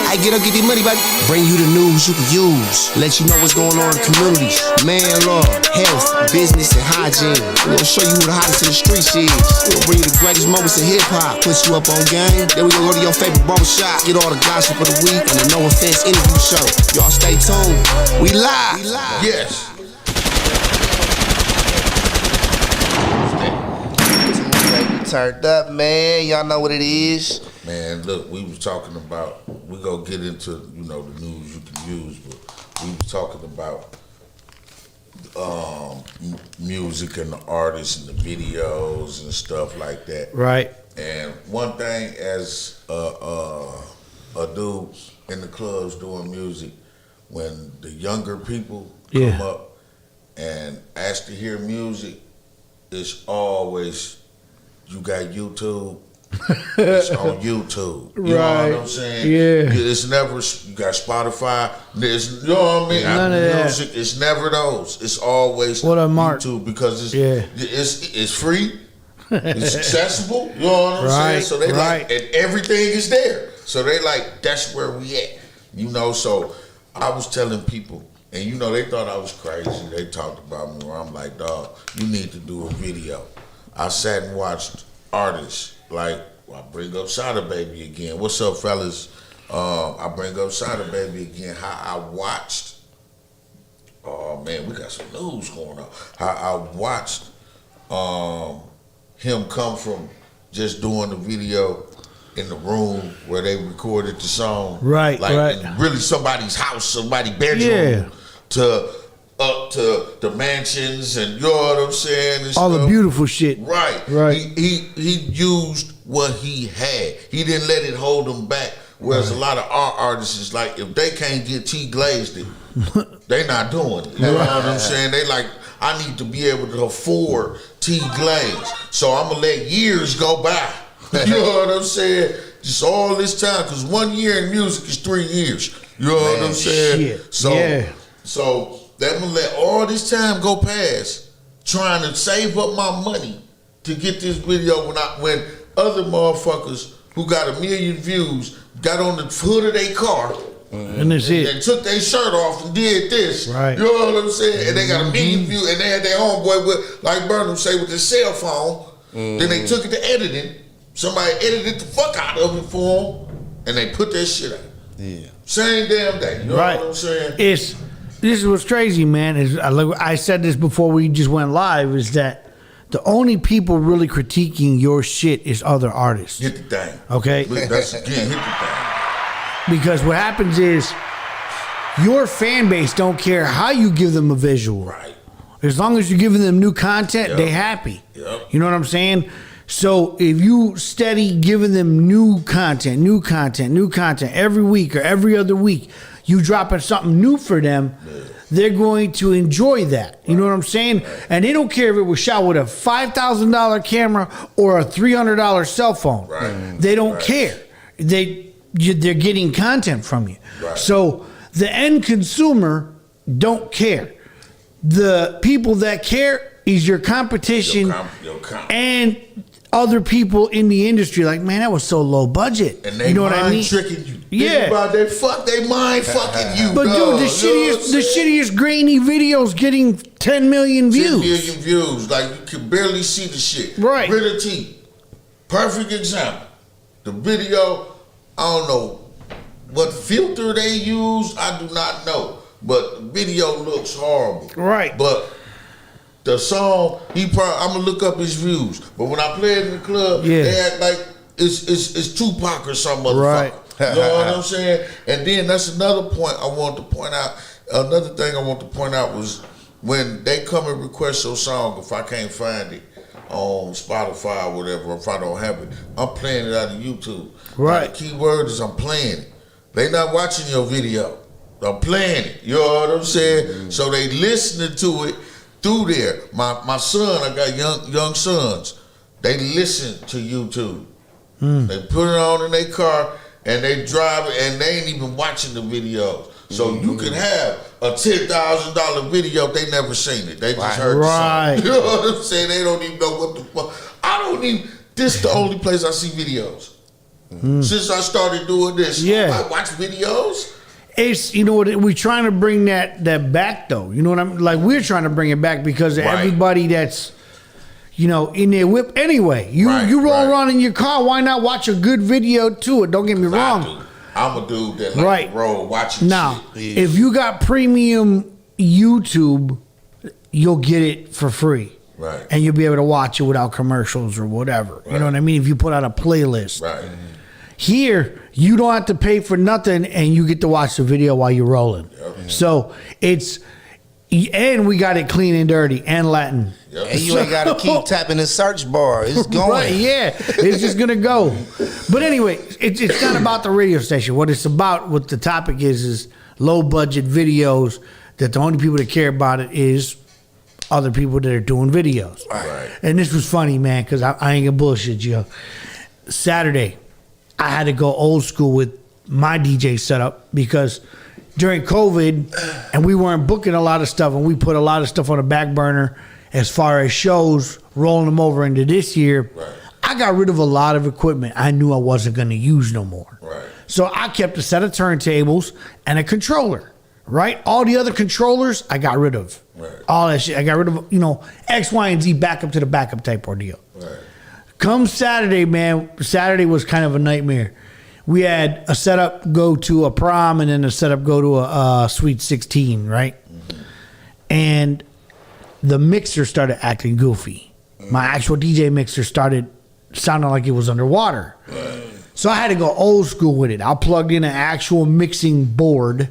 I get these money, baby. Bring you the news you can use. Let you know what's going on in the communities. Man, law, health, business, and hygiene. We're gonna show you who the hottest in the streets is. We'll bring you the greatest moments in hip-hop. Put you up on game. Then we gonna go to your favorite barbershop. Get all the gossip of the week and the No Offense interview show. Y'all stay tuned. We live. Yes. Turned up, man. Y'all know what it is. Man, look, we was talking about, we gonna get into, the news you can use, but we was talking about music and the artists and the videos and stuff like that. Right. And one thing as a dude in the clubs doing music, when the younger people come up and ask to hear music, it's always, you got YouTube, it's on YouTube. You know what I'm saying? Yeah. It's never, you got Spotify, you know what I mean? None of music, that. it's never those. It's always what a mark. YouTube because it's free, it's accessible, you know what I'm saying? So they like, and everything is there. So they like, that's where we at. So I was telling people, and they thought I was crazy. They talked about me where I'm like, dog, you need to do a video. I sat and watched artists like, I bring up Sada Baby again. What's up, fellas? I bring up Sada Baby again. How I watched, oh man, we got some news going on. How I watched him come from just doing the video in the room where they recorded the song. Right, like in really somebody's house, somebody's bedroom, to up to the mansions and you know what I'm saying? And all stuff. The beautiful shit. Right. He used what he had. He didn't let it hold him back. Whereas a lot of our artists is like, if they can't get T-glazed it, they not doing it. You know what I'm saying? They like, I need to be able to afford T-glaze. So I'm going to let years go by. You know what I'm saying? Just all this time. Because 1 year in music is 3 years. You know what I'm saying? Shit. So they're going to let all this time go past trying to save up my money to get this video when other motherfuckers who got 1 million views got on the hood of their car and that's it. And took their shirt off and did this. Right. You know what I'm saying? And they got 1 million views and they had their homeboy with, like Burnem say, with his cell phone. Then they took it to editing. Somebody edited the fuck out of it for them and they put that shit out. Yeah. Same damn day. You know what I'm saying? This is what's crazy, man. Is I said this before we just went live, is that the only people really critiquing your shit is other artists. Hit the thing. Okay? That's again, hit the thing. Because what happens is your fan base don't care how you give them a visual. Right. As long as you're giving them new content, they happy. Yep. You know what I'm saying? So if you steady giving them new content every week or every other week, you dropping something new for them, they're going to enjoy that. You know what I'm saying? And they don't care if it was shot with a $5,000 camera or a $300 cell phone. Right. They don't care. They're getting content from you. Right. So the end consumer don't care. The people that care is your competition and other people in the industry. Like, man, that was so low budget. And they you know what I mean? Tricking you. Yeah. About they mind fucking you. But dude, the shittiest grainy videos getting 10 million views. 10 million views. Like you can barely see the shit. Right. Ritter T. Perfect example. The video, I don't know what filter they use, I do not know. But the video looks horrible. Right. But the song, I'm gonna look up his views. But when I play it in the club, they act like it's Tupac or some motherfucker. Right. You know what I'm saying? And then that's another point I want to point out. Another thing I want to point out was when they come and request your song, if I can't find it on Spotify or whatever, if I don't have it, I'm playing it out of YouTube. Right. Now, the key word is I'm playing it. They not watching your video. I'm playing it. You know what I'm saying? Mm-hmm. So they listening to it through there. My son, I got young sons. They listen to YouTube. They put it on in their car and they drive it and they ain't even watching the videos. So you can have a $10,000 video, they never seen it. They just heard the song. You know what I'm saying? They don't even know what the fuck. This is the only place I see videos. Since I started doing this, Yeah. I watch videos. It's, you know what, we're trying to bring that back though. You know what I'm like? We're trying to bring it back because of everybody that's, you know, in their whip anyway. You roll around in your car, why not watch a good video to it? Don't get me wrong. I'm a dude that like to roll watching now, shit. if you got premium YouTube, you'll get it for free. Right. And you'll be able to watch it without commercials or whatever. You know what I mean? If you put out a playlist. Right. Here, you don't have to pay for nothing, and you get to watch the video while you're rolling. Yep. So it's, and we got it clean and dirty and Latin. Yep. And you ain't got to keep tapping the search bar. It's going. Right, yeah, it's just gonna go. But anyway, it's not about the radio station. What it's about, what the topic is low budget videos. That the only people that care about it is other people that are doing videos. Right. And this was funny, man, because I ain't gonna bullshit you. Saturday, I had to go old school with my DJ setup because during COVID, and we weren't booking a lot of stuff, and we put a lot of stuff on the back burner as far as shows, rolling them over into this year. Right. I got rid of a lot of equipment I knew I wasn't going to use no more. Right. So I kept a set of turntables and a controller. Right? All the other controllers, I got rid of. Right. All that shit. I got rid of, you know, X, Y, and Z backup to the backup type ordeal. Right. Come Saturday, man, Saturday was kind of a nightmare. We had a setup go to a prom and then a setup go to a Sweet 16, right? Mm-hmm. And the mixer started acting goofy. Mm-hmm. My actual DJ mixer started sounding like it was underwater. Right. So I had to go old school with it. I plugged in an actual mixing board,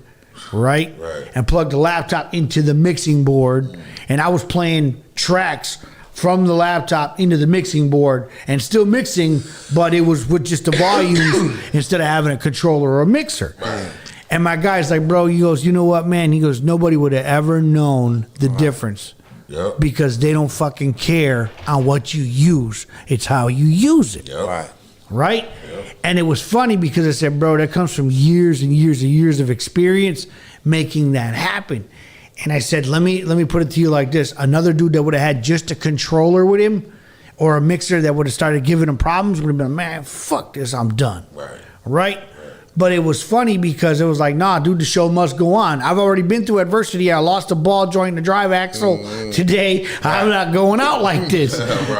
right? And plugged the laptop into the mixing board. Mm-hmm. And I was playing tracks from the laptop into the mixing board and still mixing, but it was with just the volume instead of having a controller or a mixer. Right. And my guy's like, bro, he goes, you know what, man? He goes, nobody would have ever known the difference because they don't fucking care on what you use. It's how you use it. Right? And it was funny because I said, bro, that comes from years and years and years of experience making that happen. And I said, let me put it to you like this. Another dude that would have had just a controller with him or a mixer that would have started giving him problems would have been, man, fuck this, I'm done. Right? But it was funny because it was like, nah, dude, the show must go on. I've already been through adversity. I lost a ball joint in the drive axle. Today, I'm not going out like this.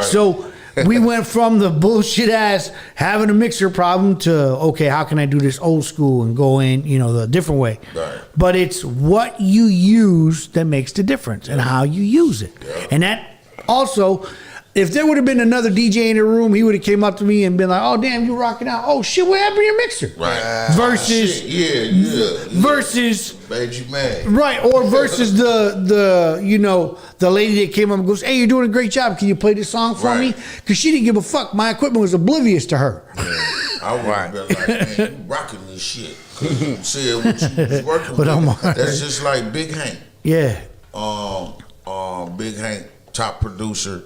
So we went from the bullshit ass having a mixer problem to, okay, how can I do this old school and go in, you know, the different way. But it's what you use that makes the difference and how you use it. And that also, if there would have been another DJ in the room, he would have came up to me and been like, oh, damn, you rocking out. Oh, shit, what happened to your mixer? Versus, versus, made you mad. Right, or versus the you know, the lady that came up and goes, hey, you're doing a great job. Can you play this song for me? Because she didn't give a fuck. My equipment was oblivious to her. I would have been like, man, you rocking this shit. You said what you was working with. That's just like Big Hank. Big Hank, top producer.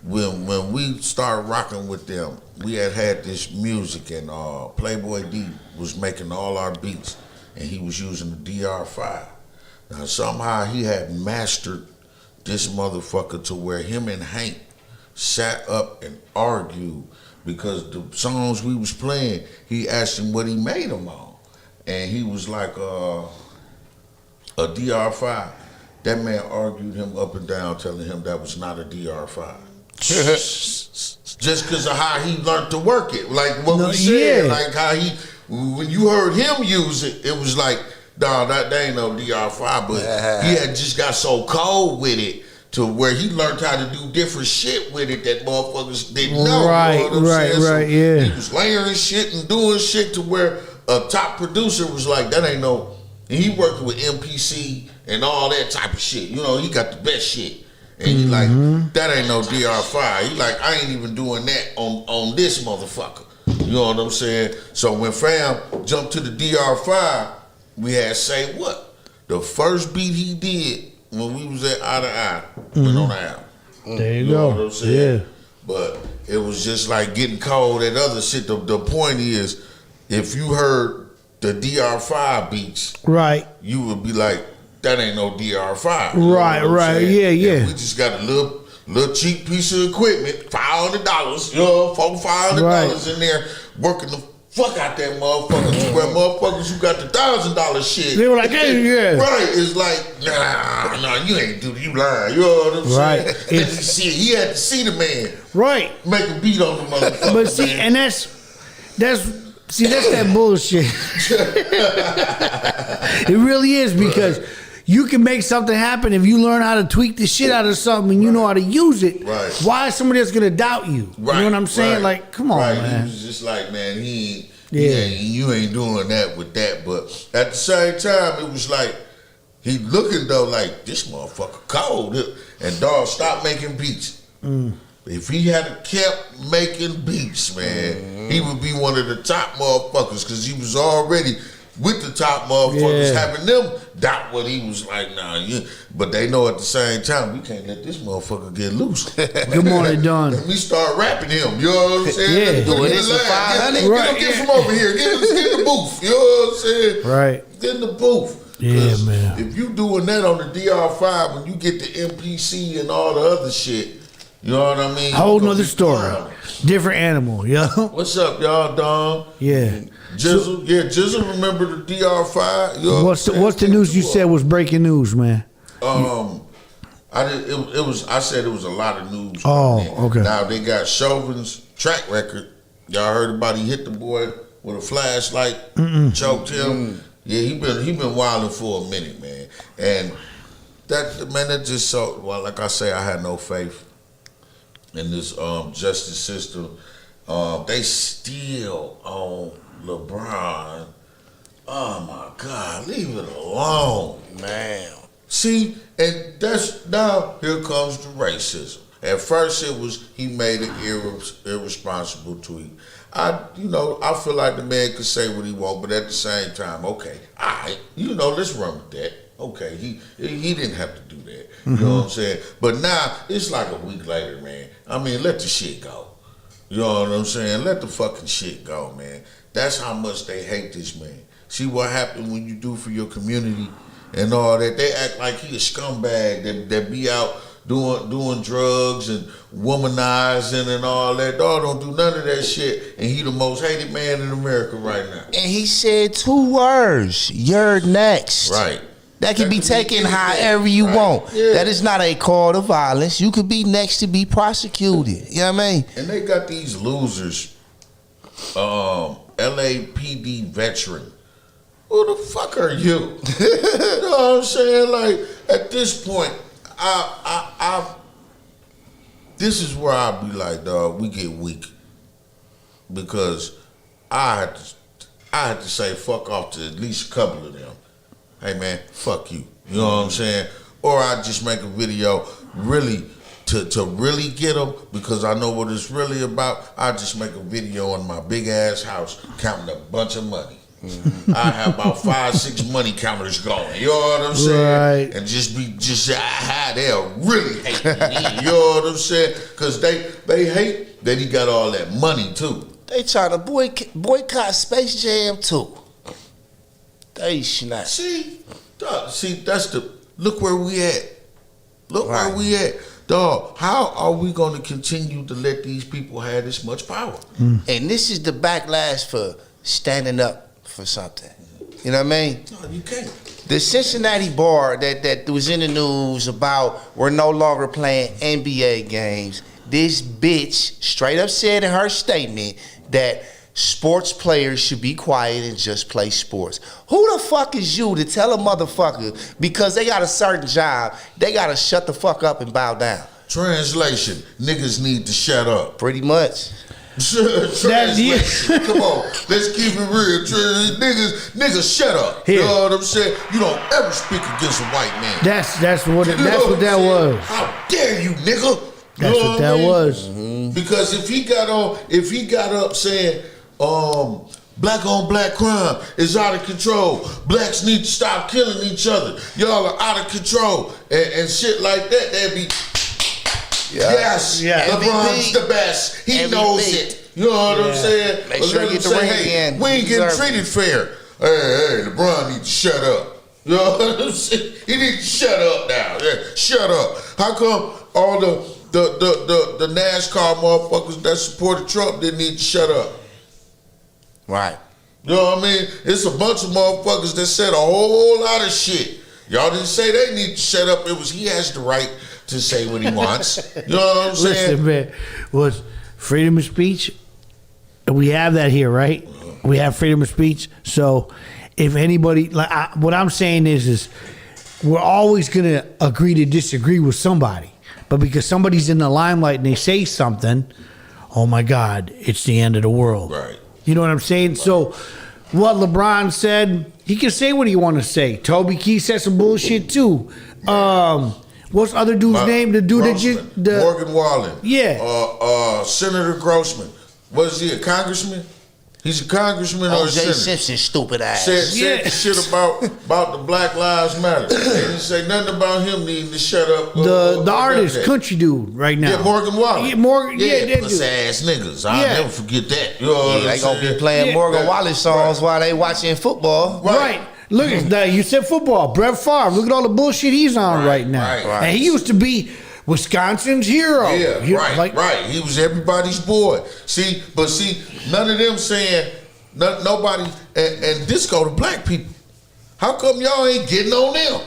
When we started rocking with them, we had this music, and Playboy D was making all our beats, and he was using the DR5. Now somehow he had mastered this motherfucker to where him and Hank sat up and argued because the songs we was playing, he asked him what he made them on, and he was like a DR5. That man argued him up and down, telling him that was not a DR5. Just because of how he learned to work it, like what we said, like how he, when you heard him use it, it was like, dawg, that ain't no DR5, but he had just got so cold with it to where he learned how to do different shit with it that motherfuckers didn't know. Right, you know what I'm saying? So yeah. he was layering shit and doing shit to where a top producer was like, that ain't no, and he worked with MPC and all that type of shit. You know, he got the best shit. And he like, that ain't no DR5. He like, I ain't even doing that on this motherfucker. You know what I'm saying? So when fam jumped to the DR5, we had Say What. The first beat he did when we was at Eye to Eye went on the album. There you go. Know what I'm saying? Yeah. But it was just like getting cold at other shit. The point is, if you heard the DR5 beats, you would be like, that ain't no DR5. Right, yeah. We just got a little cheap piece of equipment, $500, $400-$500 in there, working the fuck out that motherfucker. Where motherfuckers who got the $1,000 shit. They were like, hey, yeah. Right. It's like, nah, you ain't do you lying. You know what I'm saying? Right. He had to see the man. Right. Make a beat on the motherfucker. But see, man. and that's that bullshit. It really is, because you can make something happen if you learn how to tweak the shit out of something and you know how to use it. Right. Why is somebody else gonna doubt you? Right. You know what I'm saying? Right. Like, come on, man. He was just like, man, you Yeah. ain't doing that with that. But at the same time, it was like, he looking though like, this motherfucker cold. And dog, stop making beats. If he had kept making beats, man, he would be one of the top motherfuckers, because he was already with the top motherfuckers, having them doubt what he was like. But they know at the same time, we can't let this motherfucker get loose. Good morning, Don. Let me start rapping him. You know what I'm saying? Yeah. Get him It's a 500. Right. Get from over here. Get in the booth. You know what I'm saying? Right. Get in the booth. Yeah, man. If you doing that on the DR5, when you get the MPC and all the other shit, you know what I mean? Whole nother story. Different animal, yo. What's up, y'all, Dom? Yeah. Jizzle, Jizzle, remember the DR5? You know What's the news you said was breaking news, man? I said it was a lot of news. Oh, okay. Now they got Chauvin's track record. Y'all heard about he hit the boy with a flashlight, choked him. Yeah, he been wilding for a minute, man. And that just so, well, like I say, I had no faith in this justice system. They still on LeBron. Oh my God, leave it alone, Man. See, and that's now here comes the racism. At first, it was he made an irresponsible tweet. I feel like the man could say what he want, but at the same time, okay, all right, let's run with that. Okay, he didn't have to do that. You know what I'm saying? But now it's like a week later, man. I mean, let the shit go. You know what I'm saying? Let the fucking shit go, man. That's how much they hate this man. See what happened when you do for your community and all that. They act like he a scumbag that be out doing drugs and womanizing and all that. Dog don't do none of that shit, and he the most hated man in America right now. And he said 2 words. You're next. Right. That can be taken however you want. Yeah. That is not a call to violence. You could be next to be prosecuted. You know what I mean? And they got these losers, LAPD veteran. Who the fuck are you? You know what I'm saying? Like, at this point, this is where I'll be like, dog, we get weak. Because I had to say fuck off to at least a couple of them. Hey man, fuck you. You know what I'm saying? Or I just make a video really to really get them, because I know what it's really about. I just make a video in my big ass house counting a bunch of money. I have about 5-6 money counters going. You know what I'm saying? Right. And just they'll really hate me. You know what I'm saying? Because they hate that he got all that money too. They trying to boycott Space Jam too. They snap. See, that's look where we at. Look where we at. Dog, how are we going to continue to let these people have this much power? And this is the backlash for standing up for something. You know what I mean? No, you can't. The Cincinnati bar that was in the news about we're no longer playing NBA games. This bitch straight up said in her statement that sports players should be quiet and just play sports. Who the fuck is you to tell a motherfucker because they got a certain job, they gotta shut the fuck up and bow down? Translation, niggas need to shut up. Pretty much. Translation. Come on, let's keep it real. Niggas, shut up. Here. You know what I'm saying? You don't ever speak against a white man. That's what that was. How dare you, nigga? That's what that was. Because if he got up saying, black on black crime is out of control. Blacks need to stop killing each other. Y'all are out of control and shit like that. That'd be yes. LeBron's the best. He MVP. knows it. You know what I'm saying? Make sure you get the ring again. We ain't getting treated fair. Hey, LeBron need to shut up. You know what I'm saying? He need to shut up now. Yeah, shut up. How come all the NASCAR motherfuckers that supported Trump didn't need to shut up? Right. You know what I mean? It's a bunch of motherfuckers that said a whole lot of shit. Y'all didn't say they need to shut up. It was he has the right to say what he wants. You know what I'm saying? Listen, man, was freedom of speech. We have that here, right? We have freedom of speech. So, if anybody, what I'm saying is we're always gonna agree to disagree with somebody, but because somebody's in the limelight and they say something, oh my God, it's the end of the world. Right. You know what I'm saying? Right. So, what LeBron said, he can say what he want to say. Toby Keith said some bullshit too. What's the other dude's name? The dude Grossman, that just Morgan Wallen. Yeah. Senator Grossman. Was he a congressman? He's a congressman or a O.J. senator. Simpson, stupid ass. Said shit about the Black Lives Matter. They didn't say nothing about him needing to shut up. The artist, country dude, right now. Yeah, Morgan Wallen. Yeah, Morgan. Yeah, that pussy dude. ass niggas. I'll never forget that. You know what They I'm gonna saying? be playing Morgan Wallen songs while they watching football. Right. Look at that. You said football. Brett Favre. Look at all the bullshit he's on right now. Right. And he used to be Wisconsin's hero. Yeah, right. He was everybody's boy. See, none of them saying nobody. And this go to black people. How come y'all ain't getting on them?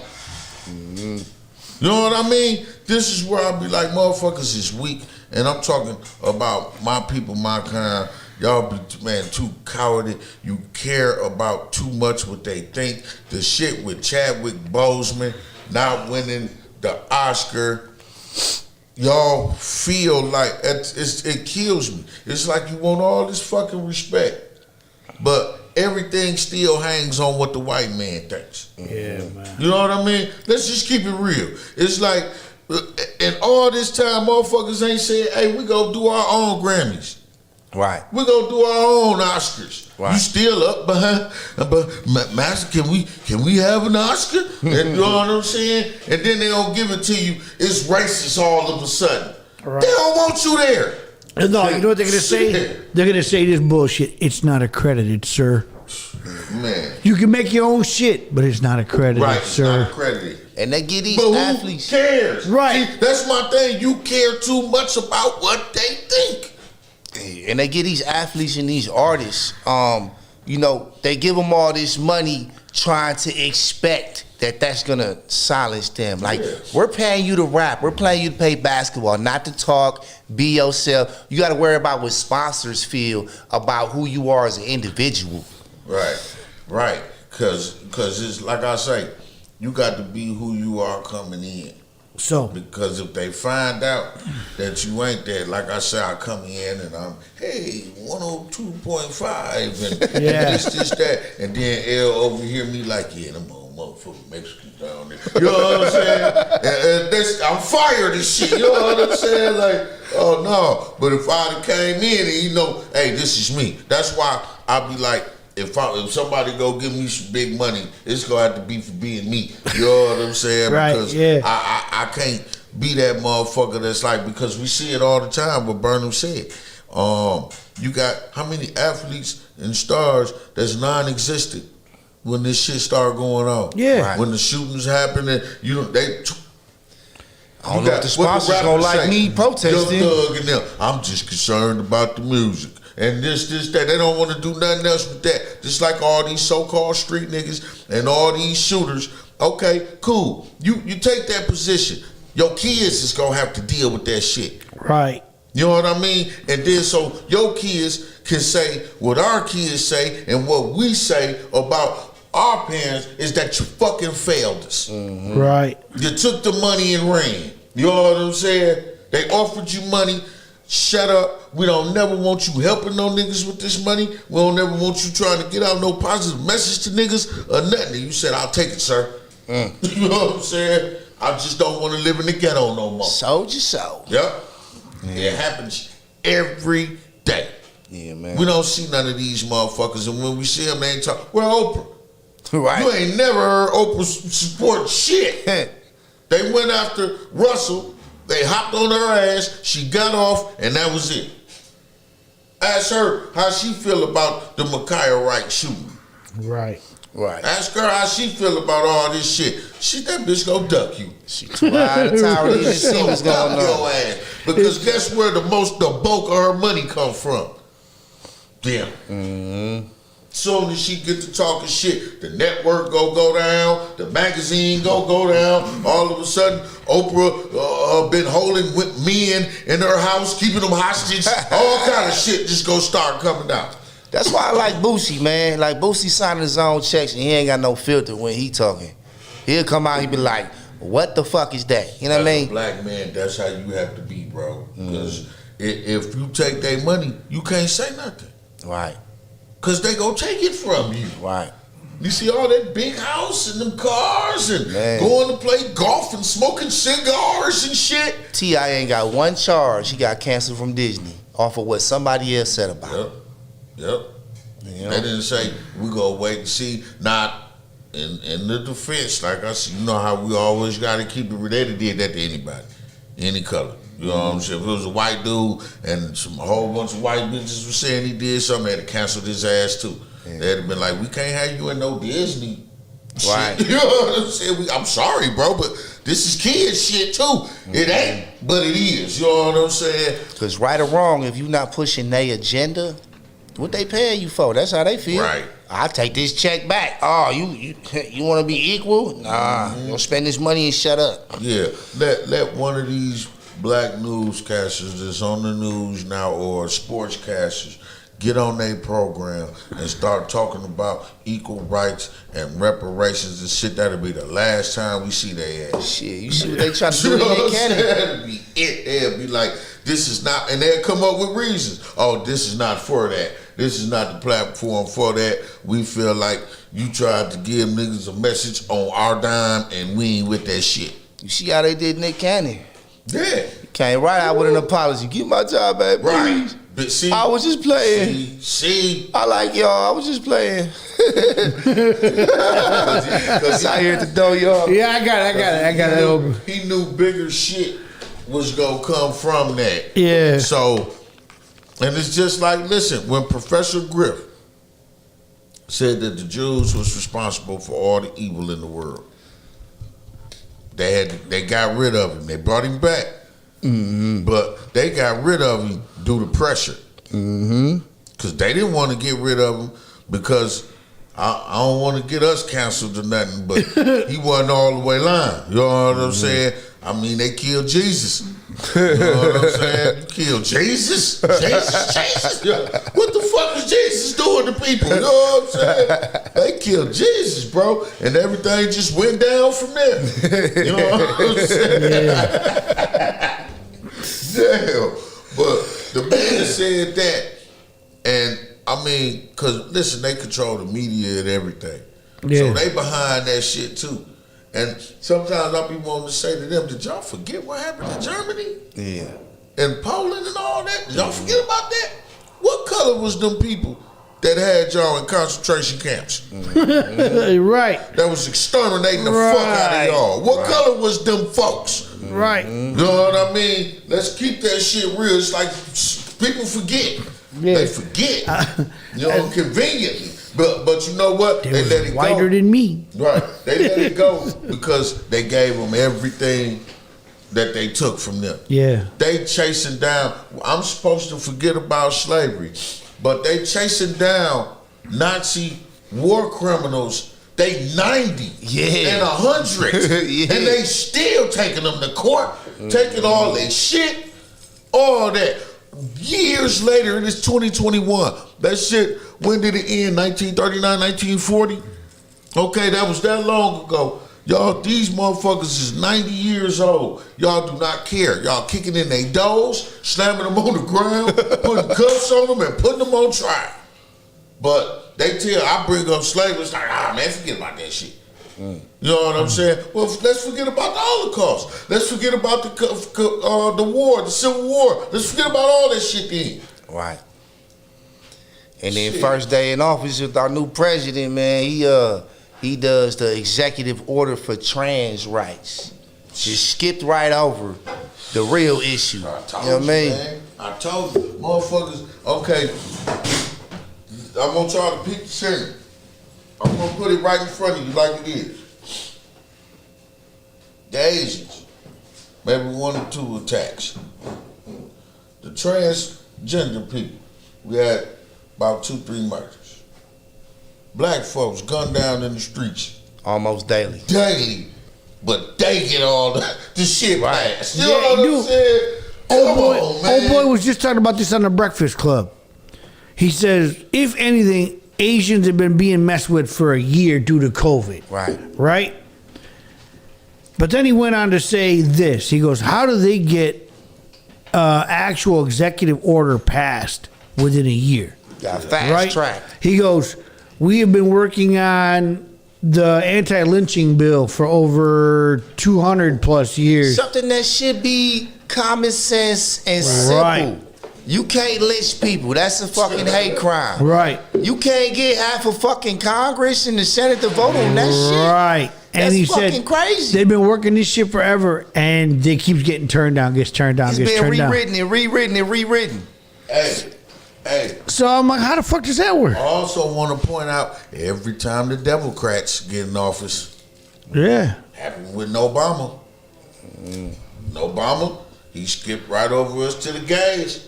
Mm-hmm. You know what I mean? This is where I be like, motherfuckers is weak, and I'm talking about my people, my kind. Y'all be, man, too cowardly. You care about too much what they think. The shit with Chadwick Boseman not winning the Oscar, y'all feel like it kills me. It's like you want all this fucking respect, but everything still hangs on what the white man thinks. Yeah, man. You know what I mean? Let's just keep it real. It's like, and all this time, motherfuckers ain't saying, "Hey, we go do our own Grammys." Right. We gonna do our own Oscars. Right. You still up behind, but Master, can we have an Oscar? And you know what I'm saying? And then they don't give it to you. It's racist all of a sudden. Right. They don't want you there. No, you know what they're gonna say? They're gonna say this bullshit. It's not accredited, sir. Man, you can make your own shit, but it's not accredited, right? Sir. It's not accredited. And they get these but athletes. Who cares? Right. See, that's my thing. You care too much about what they think. And they get these athletes and these artists, you know, they give them all this money trying to expect that that's going to silence them. Like, we're paying you to rap. We're paying you to play basketball, not to talk, be yourself. You got to worry about what sponsors feel about who you are as an individual. Right. Because it's like I say, you got to be who you are coming in. So, because if they find out that you ain't that, like I said, I come in and I'm, hey, 102.5 and this, that, and then L overhear me like, yeah, them old motherfucking Mexicans down there. You know what I'm saying? And this, I'm fired and shit. You know what I'm saying? Like, oh no. But if I came in and you know, hey, this is me. That's why I be like, if somebody go give me some big money, it's gonna have to be for being me. You know what I'm saying? Right, because I can't be that motherfucker that's like, because we see it all the time, what Burnem said. You got how many athletes and stars that's non-existent when this shit start going on? Yeah. Right. When the shootings happen and I don't know if the sponsors gonna like me protesting. Young Thug and them, I'm just concerned about the music. And this, that. They don't want to do nothing else with that. Just like all these so-called street niggas and all these shooters. Okay, cool. You take that position. Your kids is going to have to deal with that shit. Right. You know what I mean? And then so your kids can say what our kids say, and what we say about our parents is that you fucking failed us. Mm-hmm. Right. You took the money and ran. You know what I'm saying? They offered you money. Shut up. We don't never want you helping no niggas with this money. We don't never want you trying to get out no positive message to niggas or nothing. And you said, I'll take it, sir. You know what I'm saying? I just don't want to live in the ghetto no more. Sold your soul. Yep. It happens every day. Yeah, man. We don't see none of these motherfuckers, and when we see them, they ain't talk. Where Oprah? Right. You ain't never heard Oprah support shit. They went after Russell. They hopped on her ass. She got off, and that was it. Ask her how she feel about the Micaiah Wright shooting. Right. Ask her how she feel about all this shit. That bitch gonna duck you. She too out of town to even see what's going on. Your ass. Because guess where the bulk of her money come from? them. Mm-hmm. Soon as she get to talking shit, the network go down, the magazine go down. All of a sudden, Oprah been holding with men in her house, keeping them hostage. All kind of shit just go start coming down. That's why I like Boosie, man. Like Boosie signing his own checks and he ain't got no filter when he talking. He'll come out, he be like, "What the fuck is that?" You know what I mean? Black man, that's how you have to be, bro. Because if you take their money, you can't say nothing. Right. Cause they gonna take it from you. Right. You see all that big house and them cars and Man. going to play golf and smoking cigars and shit. T.I. ain't got one charge. He got canceled from Disney off of what somebody else said about him. Yep. You know? They didn't say we gonna wait and see. Not in the defense, like I said, you know how we always gotta keep it. They did that to anybody, any color. You know what I'm saying? If it was a white dude and a whole bunch of white bitches were saying he did something, they'd have canceled his ass too. Yeah. They'd have been like, we can't have you in no Disney. Right. Shit. You know what I'm saying? I'm sorry, bro, but this is kid shit too. It ain't, but it is. You know what I'm saying? Because right or wrong, if you not pushing their agenda, what they paying you for? That's how they feel. Right. I take this check back. Oh, you want to be equal? Nah, you don't spend this money and shut up. Yeah, let one of these black newscasters that's on the news now or sportscasters get on their program and start talking about equal rights and reparations and shit. That'll be the last time we see their ass. Shit, you see what they try to do in Nick Cannon? That'll be it. They'll be like, this is not, and they'll come up with reasons. Oh, this is not for that. This is not the platform for that. We feel like you tried to give niggas a message on our dime and we ain't with that shit. You see how they did Nick Cannon? Yeah. Came right out with an apology. Give my job back, please. Right. But see, I was just playing. See. I like y'all. I was just playing. Cause I here at the door, y'all. Yeah, I got it open. He knew bigger shit was gonna come from that. Yeah. So, and it's just like, listen, when Professor Griff said that the Jews was responsible for all the evil in the world, they got rid of him. They brought him back. Mm-hmm. But they got rid of him due to pressure. Mm-hmm. Because they didn't want to get rid of him because I don't want to get us canceled or nothing, but he wasn't all the way lying. You know what I'm saying? I mean, they killed Jesus. You know what I'm saying? You killed Jesus? Jesus? What the fuck was Jesus doing to people? You know what I'm saying? They killed Jesus, bro. And everything just went down from there. You know what I'm saying? Damn. But the man said that, and I mean, because listen, they control the media and everything. Yeah. So they behind that shit too. And sometimes I'll be wanting to say to them, did y'all forget what happened in Germany? Yeah. And Poland and all that? Did y'all forget about that? What color was them people that had y'all in concentration camps? Mm-hmm. Right. That was exterminating the fuck out of y'all. What color was them folks? Right. You know what I mean? Let's keep that shit real. It's like people forget. Yeah. They forget. Conveniently. But you know what? They let it go. Whiter than me. Right. They let it go because they gave them everything that they took from them. Yeah. They chasing down. I'm supposed to forget about slavery, but they chasing down Nazi war criminals. They 90 and 100, and they still taking them to court, taking all their shit, all that. Years later, it is 2021. That shit, when did it end? 1939, 1940? Okay, that was that long ago. Y'all, these motherfuckers is 90 years old. Y'all do not care. Y'all kicking in their doors, slamming them on the ground, putting cuffs on them, and putting them on trial. But they tell, I bring up slavery, it's like, man, forget about that shit. You know what I'm saying? Well, let's forget about the Holocaust. Let's forget about the war, the Civil War. Let's forget about all that shit then. Right. And then first day in office with our new president, man, he does the executive order for trans rights. Just skipped right over the real issue. You know what I mean? Man. I told you, motherfuckers, okay, I want y'all to pick the center. I'm gonna put it right in front of you like it is. The Asians, maybe 1 or 2 attacks. The transgender people, we had about 2-3 murders. Black folks gunned down in the streets Almost daily. daily, but they get all the shit passed. You Yeah, know what I'm dude. saying? Come on, man. Old boy was just talking about this on the Breakfast Club. He says, if anything, Asians have been being messed with for a year due to COVID. Right? But then he went on to say this. He goes, how do they get actual executive order passed within a year? Got fast track. He goes, we have been working on the anti-lynching bill for over 200 plus years. Something that should be common sense and simple. Right. You can't lynch people. That's a fucking hate crime. Right. You can't get half of fucking Congress and the Senate to vote on that shit. Right. And That's he fucking said crazy. they've been working this shit forever, and they keeps getting turned down, gets turned down, It's gets been turned down. rewritten and rewritten and rewritten. Hey. So I'm like, how the fuck does that work? I also want to point out, every time the Democrats get in office, Yeah. happened with Obama. Obama, he skipped right over us to the gays.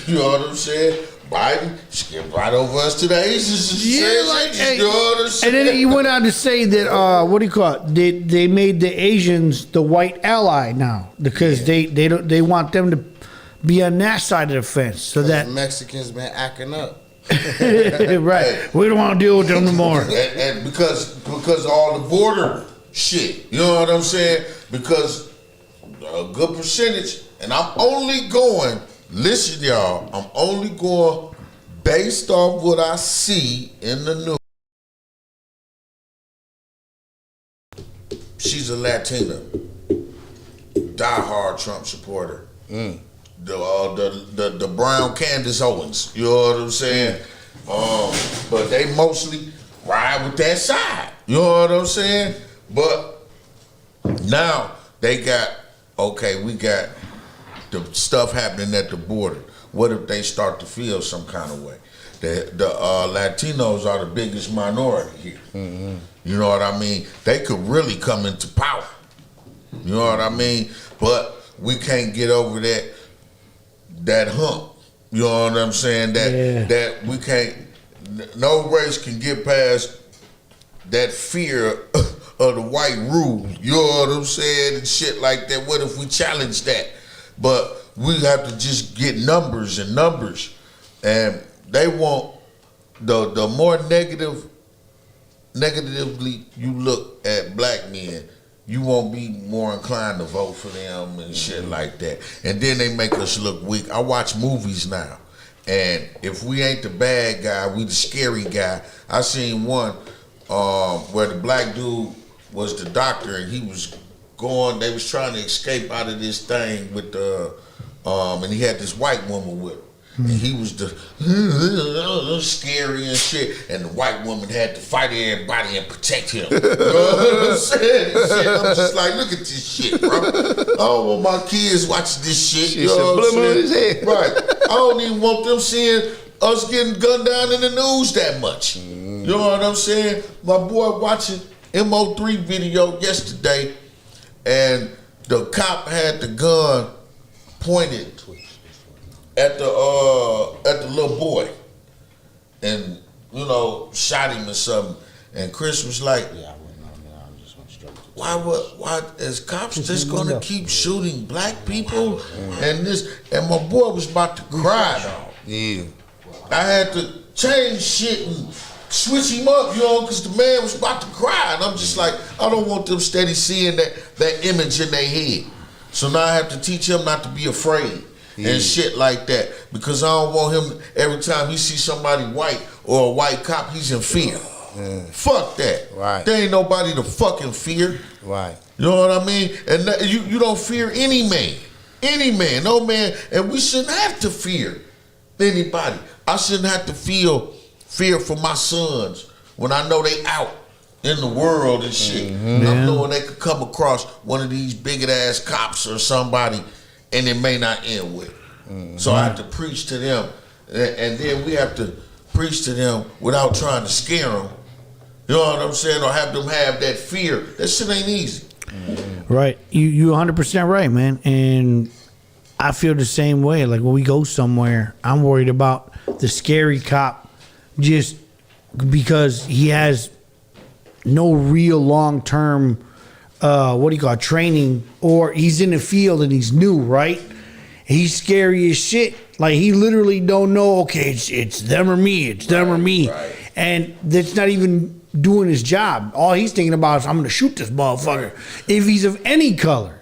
You know what I'm saying? Biden skipped right over us to the Asians. Yeah, You know what I'm and saying? then he went on to say that what do you call it? They made the Asians the white ally now because they want them to be on that side of the fence so that Mexicans been acting up. right. We don't want to deal with them no more. and because of all the border shit, you know what I'm saying? Because a good percentage, and I'm only going. Listen, y'all, I'm only going based off what I see in the news. She's a Latina, diehard Trump supporter. The brown Candace Owens, you know what I'm saying? But they mostly ride with that side, you know what I'm saying? But now they got, we got the stuff happening at the border. What if they start to feel some kind of way? The Latinos are the biggest minority here. You know what I mean? They could really come into power. You know what I mean? But we can't get over that hump. You know what I'm saying? That we can't. No race can get past that fear of the white rule. You know what I'm saying? And shit like that. What if we challenge that? But we have to just get numbers and numbers, and they want the more negatively you look at black men, you won't be more inclined to vote for them and shit like that. And then they make us look weak. I watch movies now, and if we ain't the bad guy, we the scary guy. I seen one where the black dude was the doctor, and he was they was trying to escape out of this thing with the, and he had this white woman with him. And he was the scary and shit, and the white woman had to fight everybody and protect him. You know what I'm saying? I'm just like, look at this shit, bro. I don't want my kids watching this shit. You know what I'm saying? Right. I don't even want them seeing us getting gunned down in the news that much. You know what I'm saying? My boy watching MO3 video yesterday, and the cop had the gun pointed at the little boy, and shot him or something. And Chris was like, why is cops just gonna keep shooting black people? And my boy was about to cry, dog. Yeah. I had to change shit and switch him up, because the man was about to cry. And I'm just like, I don't want them steady seeing that image in their head. So now I have to teach him not to be afraid and shit like that. Because I don't want him, every time he sees somebody white or a white cop, he's in fear. Fuck that. Right. There ain't nobody to fucking fear. Right. You know what I mean? And you don't fear any man. Any man. No man. And we shouldn't have to fear anybody. I shouldn't have to feel fear for my sons when I know they out in the world and shit. And I'm knowing they could come across one of these bigot ass cops or somebody, and it may not end with. So I have to preach to them, and then we have to preach to them without trying to scare them. You know what I'm saying? Or have them have that fear. That shit ain't easy. Right. You 100% right, man. And I feel the same way. Like when we go somewhere, I'm worried about the scary cop just because he has no real long-term, training, or he's in the field and he's new, right? He's scary as shit. Like, he literally don't know, okay, it's them or me, it's them or me. Right. And that's not even doing his job. All he's thinking about is, I'm going to shoot this motherfucker. If he's of any color,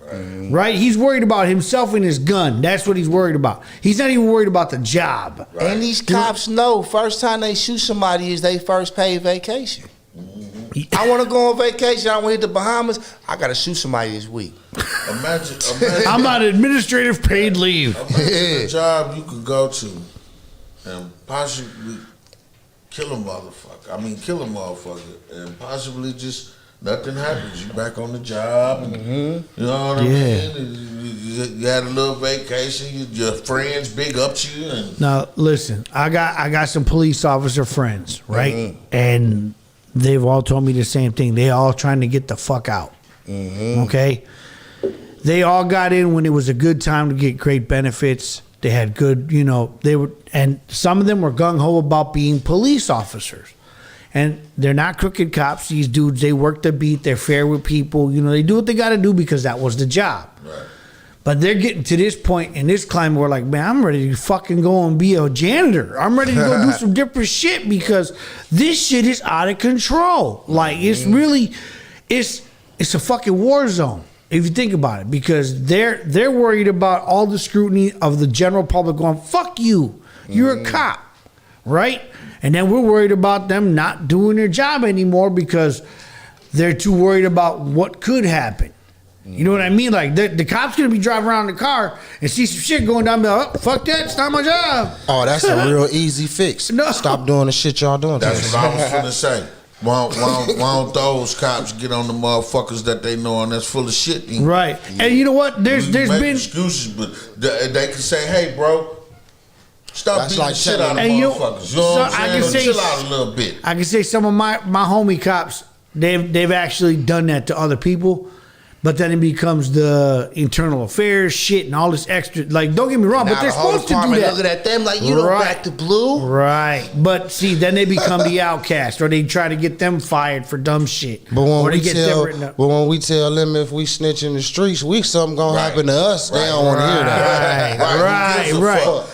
right? He's worried about himself and his gun. That's what he's worried about. He's not even worried about the job. Right. And these cops know first time they shoot somebody is their first paid vacation. I want to go on vacation. I want to hit the Bahamas. I got to shoot somebody this week. Imagine I'm on administrative paid leave. imagine a job you could go to and possibly kill a motherfucker, and possibly just nothing happens. You back on the job, and, you know what I mean? You had a little vacation. Your friends big up to you. And Now, listen, I got some police officer friends, right? And they've all told me the same thing. They all trying to get the fuck out. Okay? They all got in when it was a good time to get great benefits. They had good, and some of them were gung-ho about being police officers. And they're not crooked cops. These dudes, they work the beat. They're fair with people. They do what they got to do because that was the job. right. But they're getting to this point in this climate where, like, man, I'm ready to fucking go and be a janitor. I'm ready to go do some different shit because this shit is out of control. Like, it's really, it's a fucking war zone if you think about it, because they're worried about all the scrutiny of the general public going, fuck you, you're a cop, right? And then we're worried about them not doing their job anymore because they're too worried about what could happen. You know what I mean? Like, the cop's gonna be driving around in the car and see some shit going down. Be like, oh, fuck that, it's not my job. Oh, that's a real easy fix. No. Stop doing the shit y'all doing. That's what I was gonna say. Why don't those cops get on the motherfuckers that they know and that's full of shit? Right. And you know what? There's make been excuses, but they can say, "Hey, bro, stop That's beating like the shit out of And you- motherfuckers." You know what so I I'm can saying? say- Chill out a little bit. I can say some of my homie cops, they've actually done that to other people, but then it becomes the internal affairs shit and all this extra. Like, don't get me wrong, but Now they're the whole supposed to do department that. looking at them like, you don't Right. back the blue. Right. But see, then they become the outcast, or they try to get them fired for dumb shit. But or when they we get them tell, written up. but when we tell them if we snitch in the streets, something gonna Right. happen to us. They Right. don't want to hear that. Right.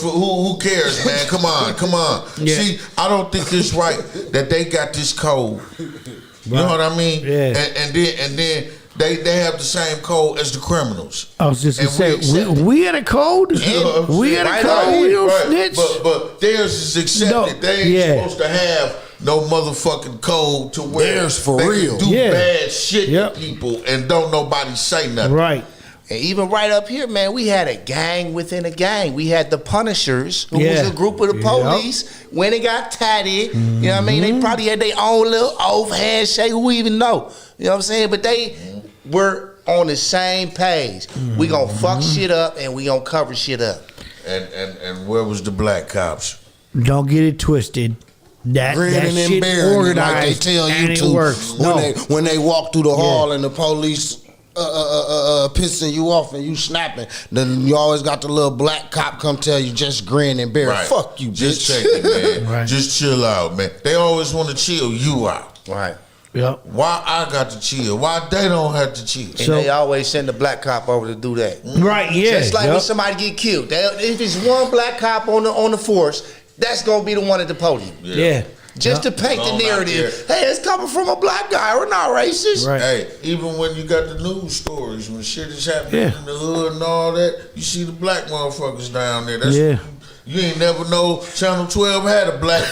Who cares, man? Come on. Yeah. See, I don't think it's right that they got this code. You know what I mean? Yeah. And then they have the same code as the criminals. I was just And gonna we say, accept it. we had a code. You know what I'm We saying? had a code. We don't snitch. But theirs is accepted. No, They ain't yeah. supposed to have no motherfucking code to where Theirs for they real. can do Yeah. bad shit Yep. to people and don't nobody say nothing. Right. And even right up here, man, we had a gang within a gang. We had the Punishers, who Yeah. was a group of the police. When it got tatted, you know what I mean? They probably had their own little oath handshake. Who even know? You know what I'm saying? But they were on the same page. We gonna fuck shit up and we gonna cover shit up. And where was the black cops? Don't get it twisted. That Grinning and shit bearing it organized like they tell and you it to works. No. when they walk through the hall and the police pissing you off and you snapping. Then you always got the little black cop come tell you just grin and bear. Right. Fuck you, Just bitch. check it, man. Right. Just chill out, man. They always want to chill you out. Right. Yep. Why I got to chill? Why they don't have to chill? And So- they always send the black cop over to do that. Right. Yeah. Just like yep. when somebody get killed. If it's one black cop on the force, that's gonna be the one at the podium. Yeah. Just to paint the Going out narrative. Hey, it's coming from a black guy. We're not racist. Right. Hey, even when you got the news stories, when shit is happening Yeah. in the hood and all that, you see the black motherfuckers down there. That's Yeah. You ain't never know Channel 12 had a black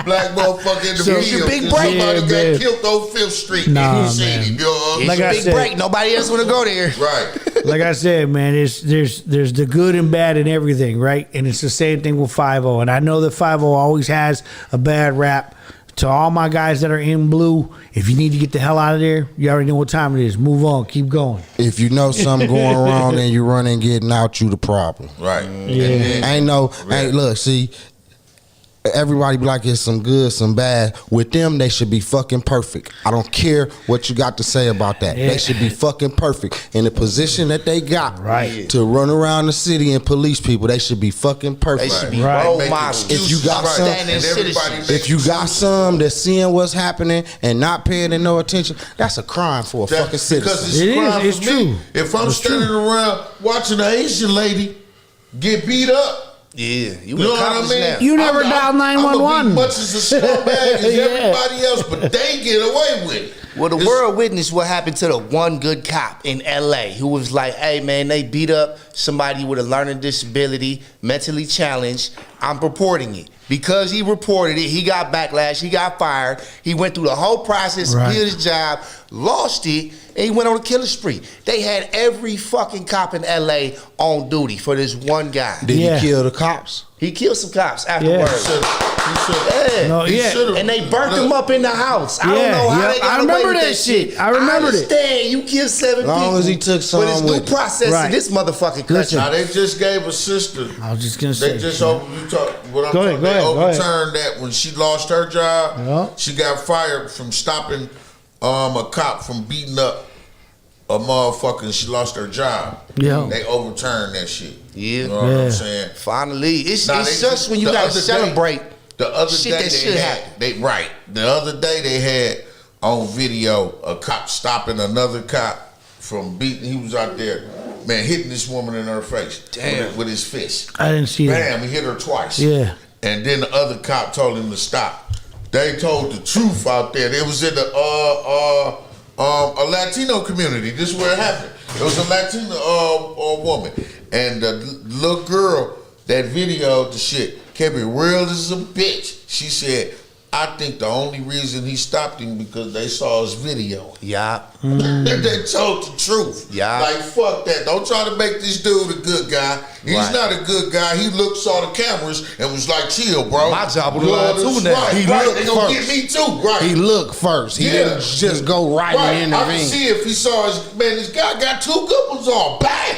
black motherfucker in the So- video. It's a big 'cause break. Somebody Yeah, got man. killed on 5th Street Nah, in the city. man. You know what I'm Like saying? I Big said- break. Nobody else wanna go there. Right. Like I said, man, there's the good and bad in everything, right? And it's the same thing with 5-0. And I know that 5-0 always has a bad rap. To all my guys that are in blue, if you need to get the hell out of there, you already know what time it is. Move on, keep going. If you know something going wrong and you running getting out, you the problem. Right. Yeah. Ain't look, see, everybody be like it's some good, some bad. With them, they should be fucking perfect. I don't care what you got to say about that. Yeah. They should be fucking perfect in the position that they got Right. to run around the city and police people. They should be fucking They perfect. should be Right. role Make models. excuses. If you got some- Standing And everybody citizens. make If you got some that's seeing what's happening and not paying it no attention, that's a crime for a fucking Because citizen. it's It is, crime it's for true. me. If I'm standing around watching an Asian lady get beat up, Yeah, you you know what I accomplished mean? now. You never I'm dialed gonna 911. be much as a scumbag as Yeah. everybody else, but they get away with it. Well, the It's- world witnessed what happened to the one good cop in LA who was like, hey, man, they beat up somebody with a learning disability, mentally challenged. I'm reporting it. Because he reported it, he got backlash, he got fired. He went through the whole process, Right. did his job, lost it, and he went on a killing spree. They had every fucking cop in LA on duty for this one guy. Did Yeah. he kill the cops? He killed some cops afterwards. Yeah. No, he yeah. should've- And they burnt him up in the house. I don't Yeah, know how yep. they got I away remember with that shit. I remembered I it. understand you killed 7 Long people. as he took some But it's with due it. process Right. in this motherfucking country. Listen. Now they just gave a sister. I was just gonna They say. just over. You talk. What I'm Go ahead, talking. go They ahead, go ahead. overturned that when she lost her job. Yeah. She got fired from stopping a cop from beating up a motherfucker. And she lost her job. Yeah. They overturned that shit. Yeah. You know what Yeah. I'm saying? Finally, it's Nah, they just just- when you the gotta other day- celebrate. The other Shit day that they should had, happen. they right. The other day they had on video a cop stopping another cop from beating. He was out there, man, hitting this woman in her face with his fist. I didn't see that. Bam, he hit her twice. Yeah. And then the other cop told him to stop. They told the truth out there. It was in the a Latino community. This is where it happened. It was a Latino woman, and the little girl that videoed the shit kept it real as a bitch. She said, "I think the only reason he stopped him because they saw his video." Yeah. They told the truth. Yeah. Like, fuck that. Don't try to make this dude a good guy. He's Right. not a good guy. He saw the cameras and was like, chill, bro. My job was You to lie know, too that's now. Right, He right. looked They gonna first. get me too, right. He looked first. He didn't just go right and I can intervene. see if he saw his, man, this guy got 2 good ones on. Bam!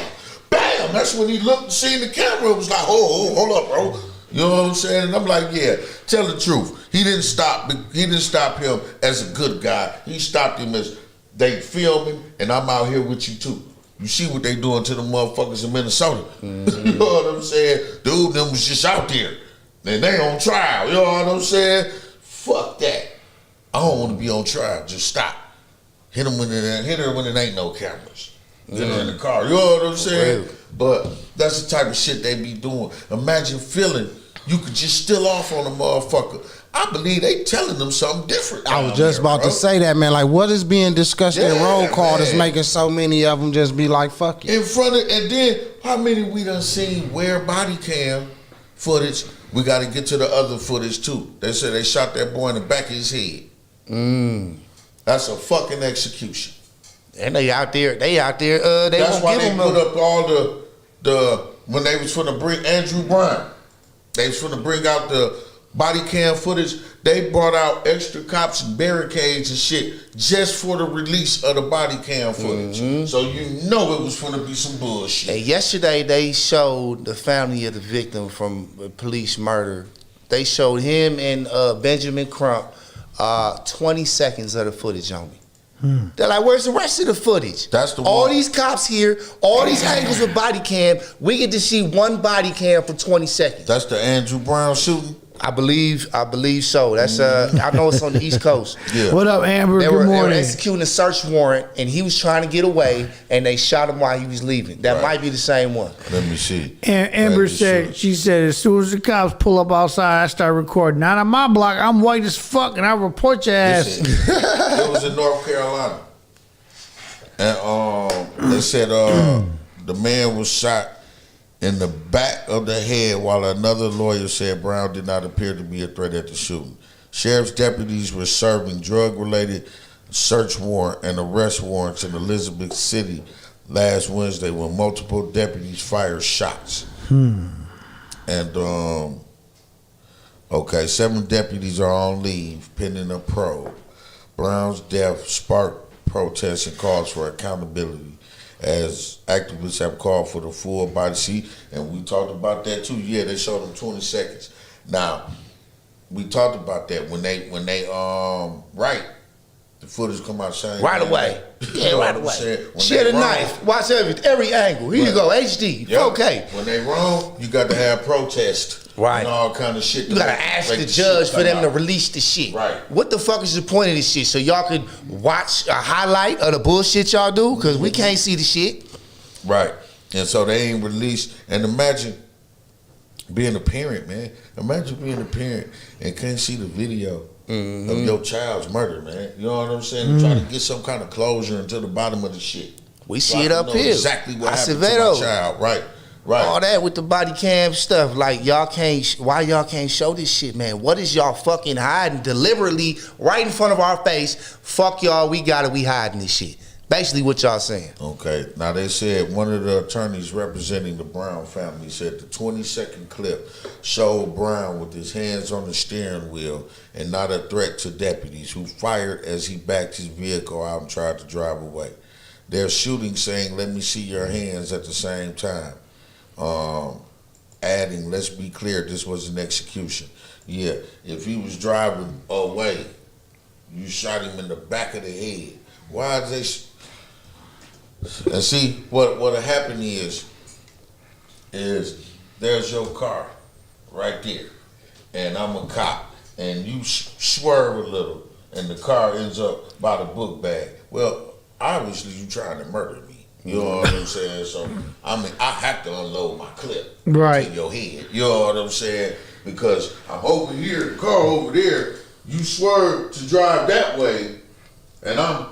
Bam! That's when he looked and seen the camera. It was like, hold up, bro. You know what I'm saying? And I'm like, yeah, tell the truth. He didn't stop him as a good guy. He stopped him as they film him, and I'm out here with you too. You see what they doing to the motherfuckers in Minnesota. You know what I'm saying? Dude, them was just out there. And they on trial. You know what I'm saying? Fuck that. I don't want to be on trial. Just stop. Hit her when it ain't no cameras. Get her in the car. You know what I'm saying? Real. But that's the type of shit they be doing. Imagine feeling you could just steal off on a motherfucker. I believe they telling them something different. I was down just there, about bro. to say that, man. Like, what is being discussed in Yeah, roll call that's man. making so many of them just be like, fuck it? In front of, and then how many we done seen wear body cam footage? We got to get to the other footage too. They said they shot that boy in the back of his head. That's a fucking execution. And they out there, they That's won't why give they them put no. up all the when they was finna bring Andrew Brown. They was finna bring out the body cam footage. They brought out extra cops and barricades and shit just for the release of the body cam footage. So you know it was finna be some bullshit. And yesterday they showed the family of the victim from police murder. They showed him and Benjamin Crump 20 seconds of the footage on me. They're like, where's the rest of the footage? That's the all one. these cops here, all these angles of body cam. We get to see one body cam for 20 seconds. That's the Andrew Brown shooting. I believe so. That's I know it's on the East Coast. Yeah. What up, Amber? They Good were morning. executing a search warrant, and he was trying to get away, and they shot him while he was leaving. That Right. might be the same one. Let me see. Amber Let me said, see. she said, as soon as the cops pull up outside, I start recording. Not on my block. I'm white as fuck, and I report your ass. Listen, it was in North Carolina. And they said the man was shot in the back of the head while another lawyer said Brown did not appear to be a threat at the shooting. Sheriff's deputies were serving drug-related search warrant and arrest warrants in Elizabeth City last Wednesday when multiple deputies fired shots. And, okay, 7 deputies are on leave pending a probe. Brown's death sparked protests and calls for accountability as activists have called for the full body seat, and we talked about that too. Yeah, they showed them 20 seconds. Now, we talked about that when they the footage come out saying Right away. Yeah, right away. She had a knife. Watch every angle. Here you go, HD, 4K. When they wrong, you got to have protest. Right. And all kind of shit. You gotta ask the judge for them to release the shit. Right. What the fuck is the point of this shit? So y'all could watch a highlight of the bullshit y'all do? Because we can't see the shit. Right. And so they ain't released. And imagine being a parent, man. Imagine being a parent and can't see the video of your child's murder, man. You know what I'm saying? And try to get some kind of closure into the bottom of the shit. We see it up here. Exactly what happened to my child. Right. Right. All that with the body cam stuff, like why y'all can't show this shit, man? What is y'all fucking hiding deliberately right in front of our face? Fuck y'all, we hiding this shit. Basically what y'all saying. Okay, now they said one of the attorneys representing the Brown family said the 20-second clip showed Brown with his hands on the steering wheel and not a threat to deputies who fired as he backed his vehicle out and tried to drive away. They're shooting saying, "Let me see your hands" at the same time. Adding, "Let's be clear, this was an execution." Yeah, if he was driving away, you shot him in the back of the head. Why is they? And see, what happened is there's your car right there, and I'm a cop, and you swerve a little, and the car ends up by the book bag. Well, obviously you trying to murder me. You know what I'm saying? So, I mean, I have to unload my clip to your head. You know what I'm saying? Because I'm over here, the car over there, you swerve to drive that way, and I'm,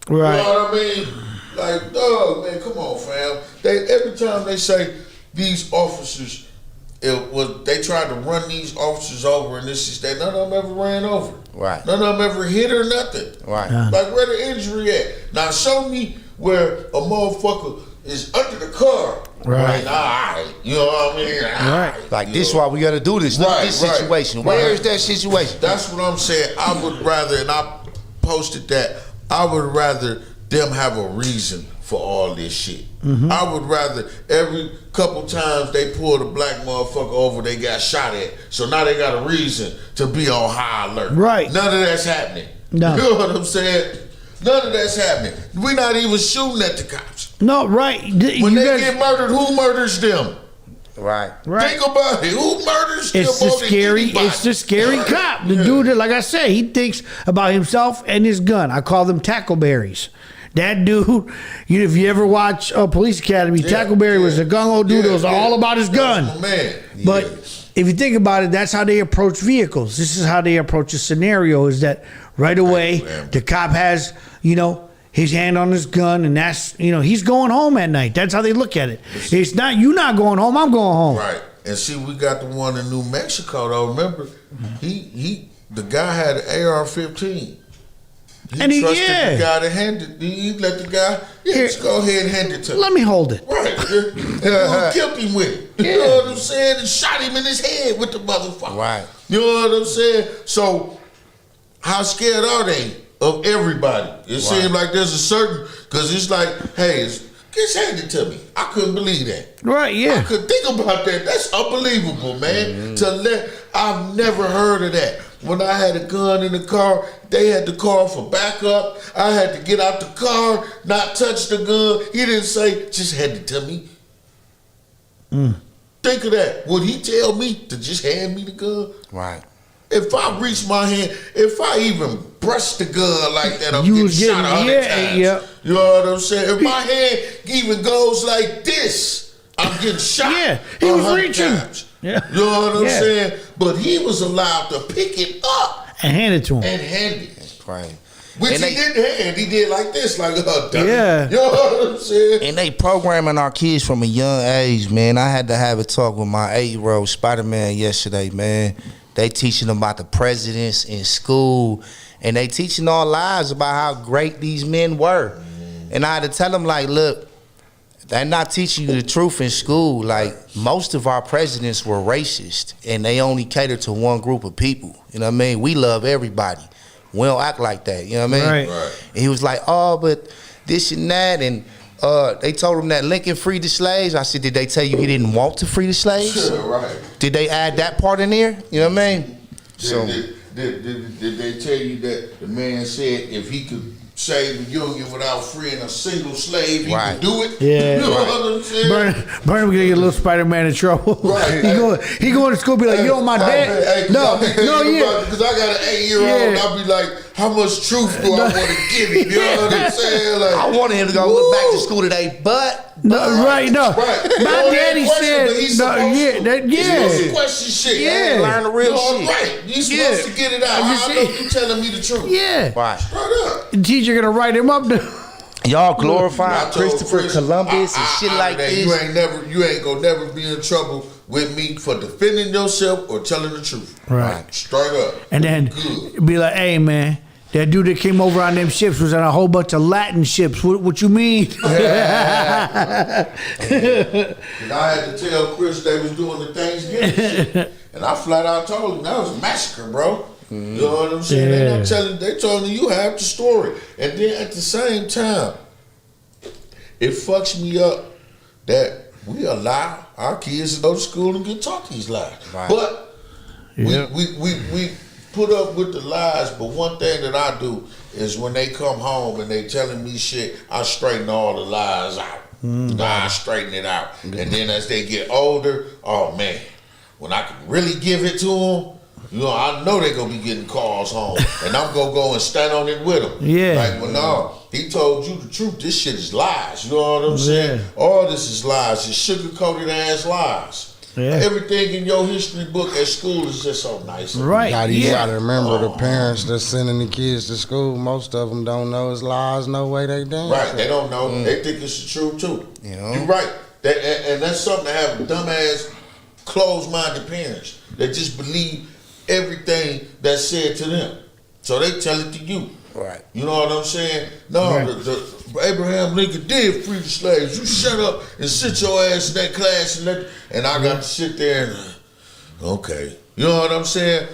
right. You know what I mean? Like, dog, man, come on, fam. Every time they say these officers, they tried to run these officers over and this is that, none of them ever ran over. Right. None of them ever hit or nothing. Right. Like, where the injury at? Now, show me where a motherfucker is under the car. Right. Like, all right. You know what I mean? Right. Like, this is why we got to do this. Look at this situation. Where is that situation? That's what I'm saying. I would rather, and I posted that, I would rather them have a reason for all this shit. I would rather every couple times they pulled a black motherfucker over, they got shot at. So now they got a reason to be on high alert. Right. None of that's happening. No. You know what I'm saying? None of that's happening. We're not even shooting at the cops. No, right. When they get murdered, who murders them? Right. Think about it. Who murders them? It's the scary cop. The dude that, like I said, he thinks about himself and his gun. I call them tackleberries. That dude, if you ever watch Police Academy, Tackleberry was a gung-ho dude that was all about his gun. That's my man. But if you think about it, that's how they approach vehicles. This is how they approach a scenario, is that right away the cop has, his hand on his gun, and that's, he's going home at night. That's how they look at it. It's not, you not going home, I'm going home. Right. And see, we got the one in New Mexico, though. Remember, the guy had an AR-15. He trusted the guy to hand it. He let the guy, just go ahead and hand it to him. Let me hold it. Right. And killed him with it. You know what I'm saying? And shot him in his head with the motherfucker. Right. You know what I'm saying? So, how scared are they of everybody? It seems like there's a certain, because it's like, hey, just hand it to me. I couldn't believe that. Right, yeah. I could think about that. That's unbelievable, man. I've never heard of that. When I had a gun in the car, they had the car for backup. I had to get out the car, not touch the gun. He didn't say, just hand it to me. Think of that. Would he tell me to just hand me the gun? Right. If I reach my hand, if I even brush the gun like that, I'm getting shot 100 times. Yeah. You know what I'm saying? If my hand even goes like this, I'm getting shot. Yeah, he was 100 reaching. times. Yeah. You know what I'm saying? But he was allowed to pick it up and hand it to him. and hand it. That's right. Which And he didn't hand. He did like this, like dummy. Yeah. You know what I'm saying? And they programming our kids from a young age, man. I had to have a talk with my 8-year-old Spider-Man yesterday, man. They teaching them about the presidents in school, and they teaching our lives about how great these men were. And I had to tell them, like, look, they're not teaching you the truth in school. Like, most of our presidents were racist, and they only cater to one group of people. You know what I mean? We love everybody. We don't act like that. You know what I mean? Right. And he was like, oh, but this and that, and they told him that Lincoln freed the slaves. I said, did they tell you he didn't want to free the slaves? Right. Did they add that part in there? You know what I mean? So did they tell you that the man said if he could save the union without freeing a single slave, he could do it? Yeah. You know what I'm saying? Burnem gonna get a little Spider-Man in trouble. Right. he going to school be like, you know my dad? No, yeah. Because I got an 8-year-old, Yeah. I'll be like, how much truth do I want to give him? You know what I'm saying? Like, I wanted him to go back to school today, but No, right, no. Right. My daddy said, he's no, supposed yeah, to. that, He's supposed to yeah. question shit. Yeah. learn the real shit. Right. You're supposed to get it out. I'm just I know saying. you telling me the truth. Yeah. Right. Straight up. The teacher gonna write him up. Y'all I glorify told Christopher Chris, Columbus and shit like that this. You ain't gonna never be in trouble with me for defending yourself or telling the truth. Right. Straight up. And then Good. be like, hey, man, that dude that came over on them ships was on a whole bunch of Latin ships. What you mean? And I had to tell Chris they was doing the Thanksgiving shit. And I flat out told him that was a massacre, bro. You know what I'm saying? Yeah. They told me you have the story. And then at the same time, it fucks me up that we allow our kids to go to school and get taught these lies. Right. But Yeah. we put up with the lies, but one thing that I do is when they come home and they telling me shit, I straighten all the lies out. I straighten it out. And then as they get older, oh man, when I can really give it to them, you know, I know they're going to be getting calls home. And I'm going to go and stand on it with them. Yeah. Like, well, no, he told you the truth. This shit is lies. You know what I'm saying? Yeah. All this is lies. It's sugar-coated ass lies. Yeah. Everything in your history book at school is just so nice. Right. You Yeah. gotta remember the parents that's sending the kids to school. Most of them don't know it's lies. No way they damn. Right, they don't know. They think it's the truth too. Yeah. You're right. And that's something to have dumbass, closed-minded parents that just believe everything that's said to them. So they tell it to you. Right. You know what I'm saying? No, Right. the Abraham Lincoln did free the slaves. You shut up and sit your ass in that class and I got to sit there and okay. You know what I'm saying?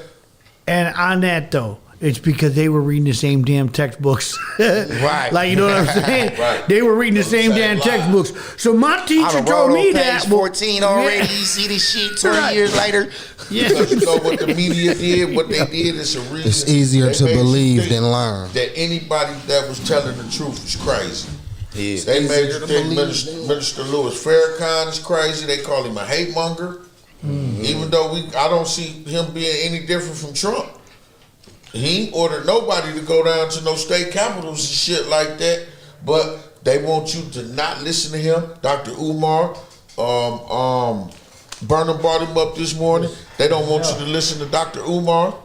And on that though, it's because they were reading the same damn textbooks. Right. Like, you know what I'm saying? Right. They were reading the same damn lies. textbooks. So my I teacher done told wrote me on that. page 14 already. Yeah. You see this shit 20 Right. years later. Yeah. Because you know what the media did, what they did is a reason. It's easier They to made you believe think than learn. that anybody that was telling the truth was crazy. Yeah. They made you easier to think believe Minister Louis Farrakhan is crazy. They call him a hate monger. Even though I don't see him being any different from Trump. He ain't ordered nobody to go down to no state capitals and shit like that. But they want you to not listen to him. Dr. Umar, Burnem brought him up this morning. They don't want you to listen to Dr. Umar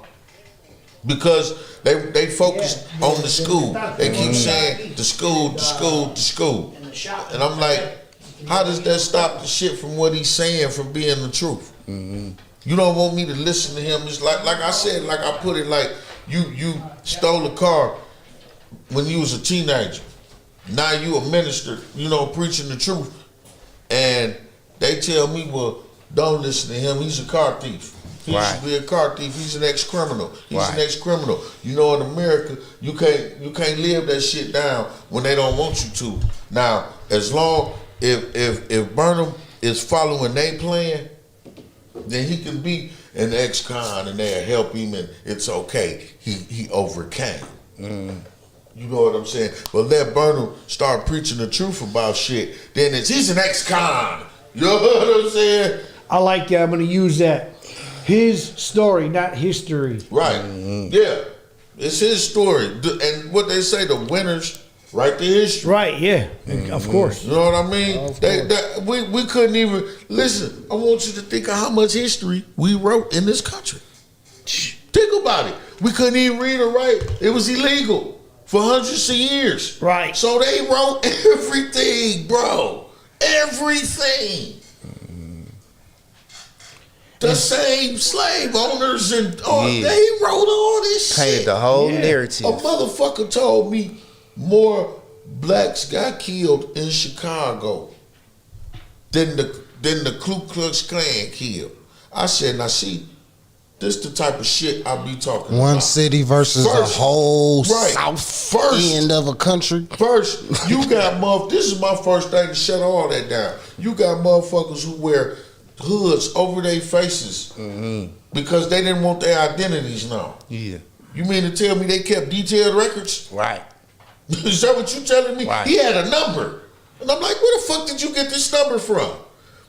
because they focus on the school. They keep saying the school. And I'm like, how does that stop the shit from what he's saying from being the truth? You don't want me to listen to him. It's like I said, like I put it, like you stole a car when you was a teenager. Now you a minister, you know, preaching the truth. And they tell me, well, don't listen to him. He's a car thief. He should be a car thief. He's an ex-criminal. He's an ex-criminal. You know, in America, you can't live that shit down when they don't want you to. Now, as long if Burnem is following their plan, then he can be an ex-con and they'll help him and it's okay. He overcame. You know what I'm saying? But let Burnem start preaching the truth about shit, then he's an ex-con. You know what I'm saying? I like that. I'm going to use that. His story, not history. Right. Yeah. It's his story. And what they say, the winners write the history. Right, yeah. Of course. You know what I mean? We couldn't even listen. I want you to think of how much history we wrote in this country. Think about it. We couldn't even read or write. It was illegal for hundreds of years. Right. So they wrote everything, bro. Everything. The same slave owners and they wrote all this Painted shit. the whole narrative. A motherfucker told me more blacks got killed in Chicago than the Ku Klux Klan killed. I said, now see, this the type of shit I be talking about. One city versus a whole south end of a country. First, you got this is my first thing to shut all that down. You got motherfuckers who wear hoods over their faces because they didn't want their identities known. Yeah. You mean to tell me they kept detailed records? Right. Is that what you telling me? Right. He had a number. And I'm like, where the fuck did you get this number from?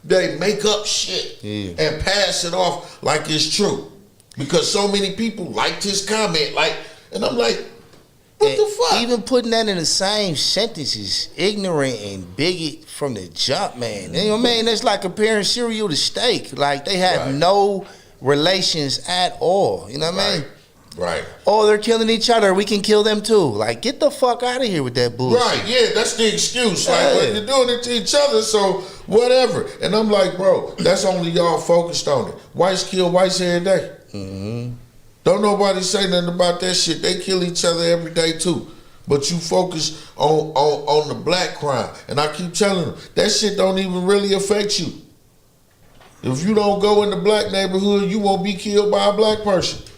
They make up shit and pass it off like it's true. Because so many people liked his comment. And I'm like, what the fuck? Even putting that in the same sentence is ignorant and bigot from the jump, man. You know what I mean? That's like comparing cereal to steak. Like, they have no relations at all. You know what I mean? Right. Oh, they're killing each other. We can kill them too. Like, get the fuck out of here with that bullshit. Right, yeah, that's the excuse. Like, well, you're doing it to each other, so whatever. And I'm like, bro, that's only y'all focused on it. Whites kill whites every day. Mm-hmm. Don't nobody say nothing about that shit. They kill each other every day too. But you focus on the black crime. And I keep telling them, that shit don't even really affect you. If you don't go in the black neighborhood, you won't be killed by a black person.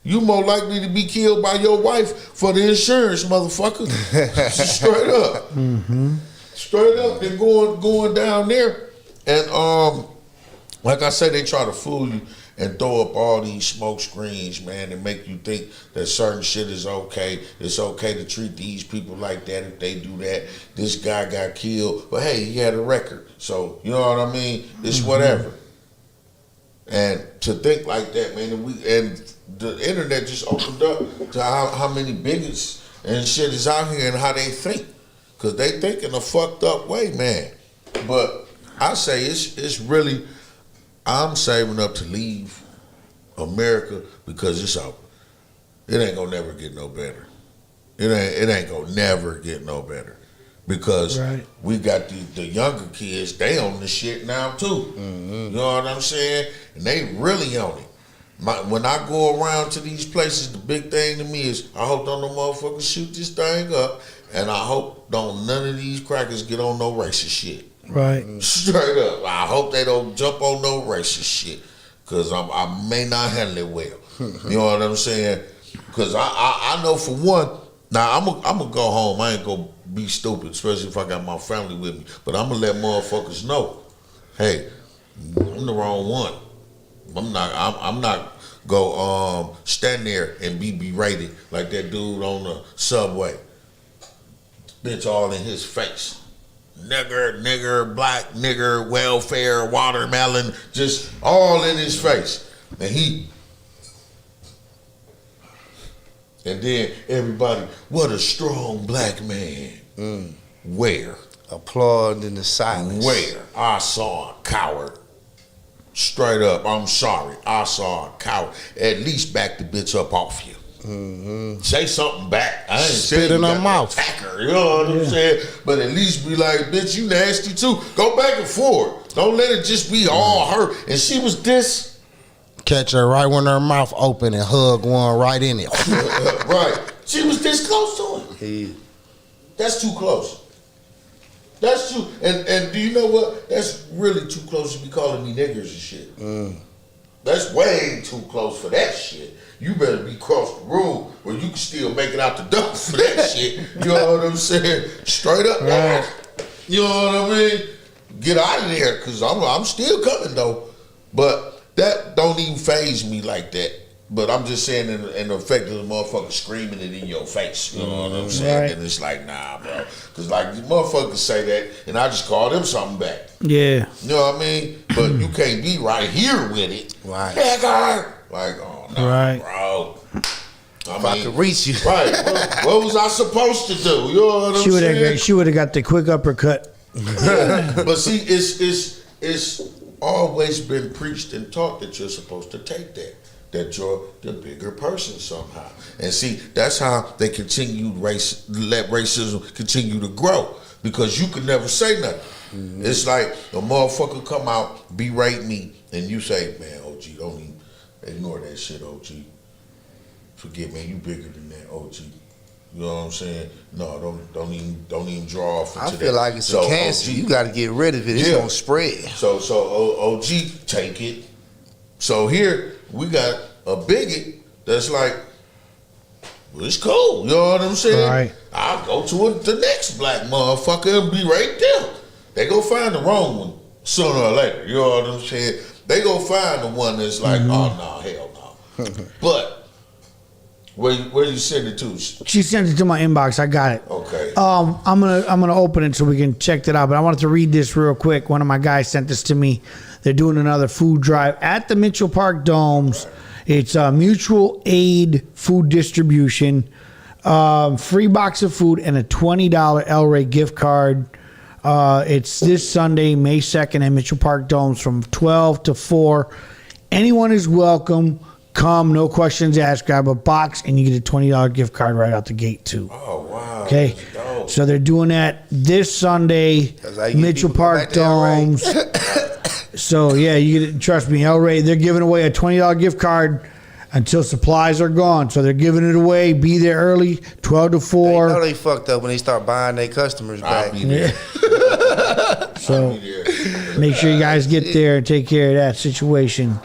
You more likely to be killed by your wife for the insurance, motherfucker. Straight up. Mm-hmm. Straight up. They're going down there. And like I said, they try to fool you and throw up all these smoke screens, man, and make you think that certain shit is okay. It's okay to treat these people like that if they do that. This guy got killed, but hey, he had a record. So, you know what I mean? It's whatever. And to think like that, man, and the internet just opened up to how many bigots and shit is out here and how they think. Because they think in a fucked up way, man. But I say it's really, I'm saving up to leave America because it's out. It ain't gonna never get no better. It ain't gonna never get no better. Because we got the younger kids, they on the shit now too. Mm-hmm. You know what I'm saying? And they really on it. When I go around to these places, the big thing to me is I hope don't no motherfuckers shoot this thing up, and I hope don't none of these crackers get on no racist shit. Right. Straight up. I hope they don't jump on no racist shit, because I may not handle it well. You know what I'm saying? Because I know for one, now I'm gonna go home. I ain't gonna be stupid, especially if I got my family with me. But I'm gonna let motherfuckers know, hey, I'm the wrong one. I'm not go stand there and be berated like that dude on the subway. Bitch all in his face. Nigger, black nigger, welfare, watermelon, just all in his face. And then everybody, what a strong black man. Where? Applaud in the silence. Where? I saw a coward. Straight up, I'm sorry. I saw a coward. At least back the bitch up off you. Mm-hmm. Say something back. I ain't spit in her mouth. Attack you know what I'm saying? But at least be like, bitch, you nasty too. Go back and forth. Don't let it just be all her. And she was this. Catch her right when her mouth open and hug one right in it. Right. She was this close to him. That's too close. That's too, and do you know what? That's really too close to be calling me niggers and shit. That's way too close for that shit. You better be across the room where you can still make it out the door for that shit. You know what I'm saying? Straight up. Right. You know what I mean? Get out of there, because I'm still coming though. But that don't even faze me like that. But I'm just saying in the effect of the motherfucker screaming it in your face. You know what I'm saying? Right. And it's like, nah, bro. Because like these motherfuckers say that, and I just call them something back. Yeah. You know what I mean? But you can't be right here with it. Right. Nigger. Like, oh, no, Right. bro. If I could reach you. Right. What was I supposed to do? You know what I'm saying? She would have got the quick uppercut. But see, it's always been preached and taught that you're supposed to take that you're the bigger person somehow. And see, that's how they let racism continue to grow, because you could never say nothing. Mm-hmm. It's like a motherfucker come out, berate me, and you say, man, OG, don't even ignore that shit, OG. Forget, man, you bigger than that, OG. You know what I'm saying? No, don't even draw off into that. I feel like it's a cancer. OG, you got to get rid of it. It's gonna spread. So OG, take it. So here we got a bigot that's like, well, it's cool. You know what I'm saying? Right. I'll go to the next black motherfucker and be right there. They go find the wrong one sooner or later. You know what I'm saying? They gonna find the one that's like, oh no, hell no. But where you send it to? She sent it to my inbox. I got it. Okay. I'm gonna open it so we can check that out. But I wanted to read this real quick. One of my guys sent this to me. They're doing another food drive at the Mitchell Park Domes. It's a mutual aid food distribution. Free box of food and a $20 El Rey gift card. It's this Sunday, May 2nd at Mitchell Park Domes from 12 to 4. Anyone is welcome. Come, no questions asked. Grab a box and you get a $20 gift card right out the gate too. Oh wow. Okay. So they're doing that this Sunday, Mitchell Park Domes. So yeah, you get it, trust me, El Rey, they're giving away a $20 gift card until supplies are gone. So they're giving it away. Be there early, 12 to 4. They know they fucked up when they start buying their customers back. So make sure you guys get there and take care of that situation.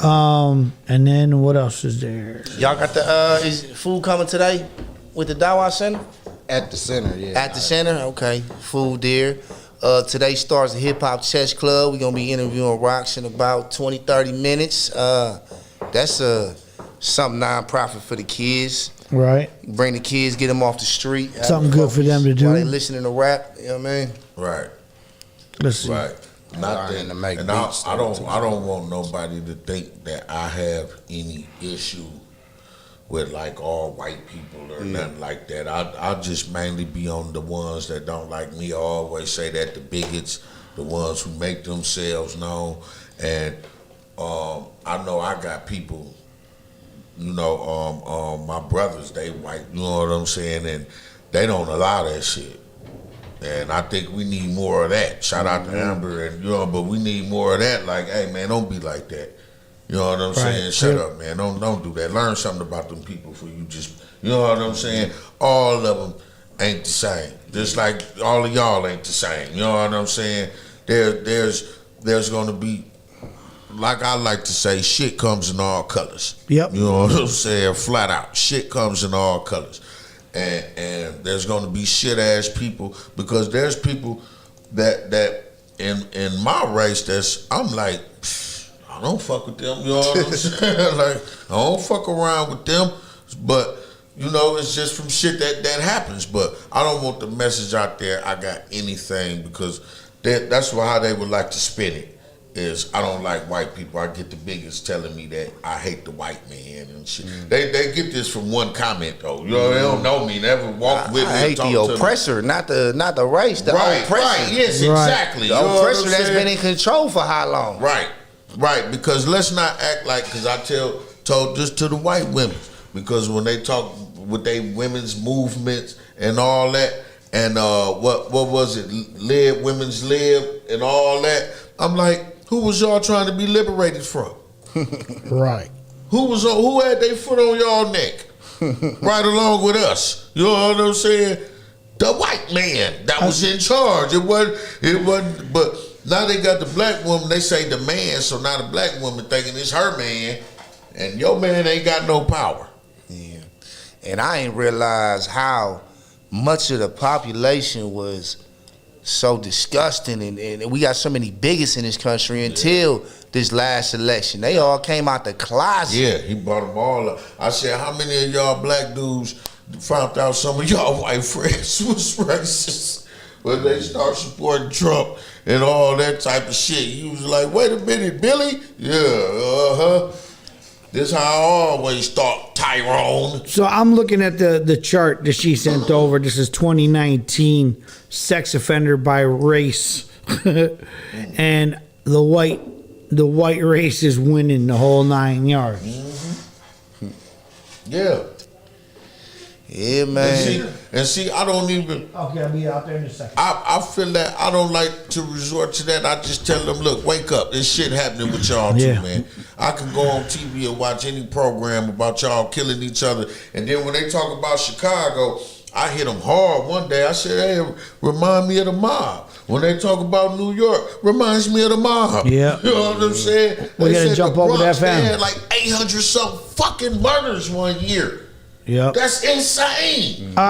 And then what else is there? Y'all got the is food coming today with the Dawa Center? At the center, yeah. At the center, okay. Food there. Today starts the Hip Hop Chess Club. We're gonna be interviewing Rocks in about 20-30 minutes. That's something non-profit for the kids. Right. Bring the kids, get them off the street. Something good for them to do. While they listening to rap, you know what I mean? Right. Let's see. Right. Not Learning that, to make and beats, I don't want nobody to think that I have any issue with like all white people or nothing like that. I just mainly be on the ones that don't like me. I always say that the bigots, the ones who make themselves known, and I know I got people, you know, my brothers, they white, you know what I'm saying, and they don't allow that shit. And I think we need more of that. Shout out to Amber, and you know, but we need more of that. Like, hey man, don't be like that. You know what I'm saying? Shut up, man. Don't do that. Learn something about them people before you just, you know what I'm saying? All of them ain't the same. Just like all of y'all ain't the same. You know what I'm saying? There's gonna be, like I like to say, shit comes in all colors. Yep. You know what I'm saying? Flat out. Shit comes in all colors. And there's gonna be shit ass people, because there's people that in my race I'm like, I don't fuck with them, you know what I'm saying? Like, I don't fuck around with them, but you know, it's just from shit that happens. But I don't want the message out there I got anything, because that's how they would like to spin it. Is I don't like white people. I get the biggest telling me that I hate the white man and shit. They get this from one comment though. You know, they don't know me, never walked with me. I hate the oppressor, not the race. The oppressor. Right, yes, exactly. The oppressor that's been in control for how long? Right. Because let's not act like, because I told this to the white women, because when they talk with their women's movements and all that, and what was it, women's live and all that, I'm like, who was y'all trying to be liberated from? Right. Who had their foot on y'all neck? Right along with us. You know what I'm saying? The white man that was in charge. It wasn't, but now they got the black woman, they say the man, so now the black woman thinking it's her man, and your man ain't got no power. Yeah. And I ain't realized how much of the population was so disgusting, and we got so many bigots in this country until this last election. They all came out the closet. Yeah, he brought them all up. I said, how many of y'all black dudes found out some of y'all white friends was racist when they start supporting Trump and all that type of shit? He was like, wait a minute, Billy? Yeah, This how I always thought, Tyrone. So I'm looking at the chart that she sent over. This is 2019 sex offender by race, and the white race is winning the whole 9 yards. Mm-hmm. Yeah. Yeah, man. And see, I don't even. Okay, I'll be out there in a second. I feel that I don't like to resort to that. I just tell them, look, wake up. There's shit happening with y'all too, man. I can go on TV and watch any program about y'all killing each other, and then when they talk about Chicago, I hit them hard one day. I said, hey, remind me of the mob. When they talk about New York, reminds me of the mob. Yeah. You know what I'm saying? We got to jump over that family. They had like 800-something fucking murders one year. Yep. That's insane.